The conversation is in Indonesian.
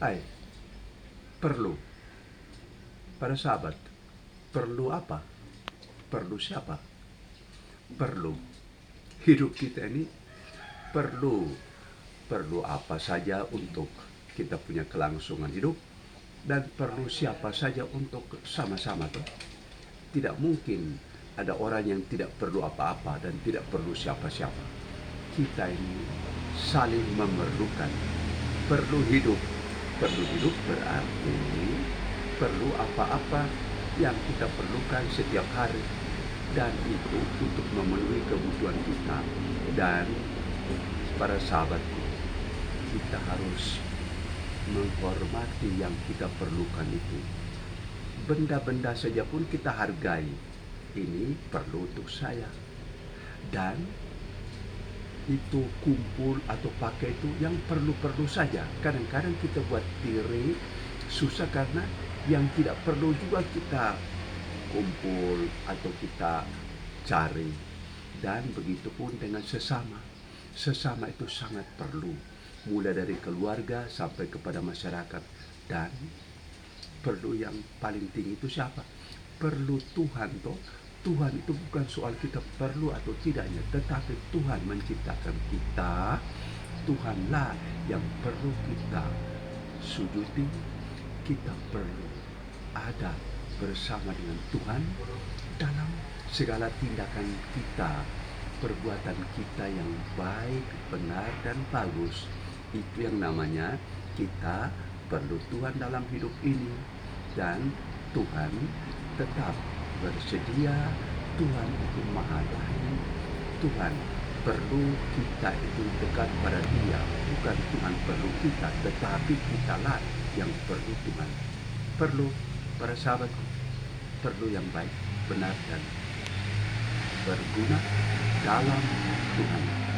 Hai, perlu. Para sahabat, perlu apa? Perlu siapa? Perlu. Hidup kita ini perlu. Perlu apa saja untuk kita punya kelangsungan hidup, dan perlu siapa saja untuk sama-sama tuh. Tidak mungkin ada orang yang tidak perlu apa-apa dan tidak perlu siapa-siapa. Kita ini saling memerlukan. Perlu hidup. Perlu hidup berarti perlu apa-apa yang kita perlukan setiap hari, dan itu untuk memenuhi kebutuhan kita. Dan para sahabatku, kita harus menghormati yang kita perlukan itu. Benda-benda saja pun kita hargai. Ini perlu untuk saya, dan itu kumpul atau pakai itu yang perlu-perlu saja. Kadang-kadang kita buat diri susah karena yang tidak perlu juga kita kumpul atau kita cari. Dan begitu pun dengan sesama. Sesama itu sangat perlu, mulai dari keluarga sampai kepada masyarakat. Dan perlu yang paling tinggi itu siapa? Perlu Tuhan toh. Tuhan itu bukan soal kita perlu atau tidaknya, tetapi Tuhan menciptakan kita. Tuhanlah yang perlu kita sujudi. Kita perlu ada bersama dengan Tuhan dalam segala tindakan kita, perbuatan kita yang baik, benar, dan bagus. Itu yang namanya kita perlu Tuhan dalam hidup ini. Dan Tuhan tetap bersedia. Tuhan itu maha baik. Tuhan perlu kita itu dekat pada Dia. Bukan Tuhan perlu kita, tetapi kitalah yang perlu Tuhan. Perlu, para sahabatku, perlu yang baik, benar, dan berguna dalam Tuhan.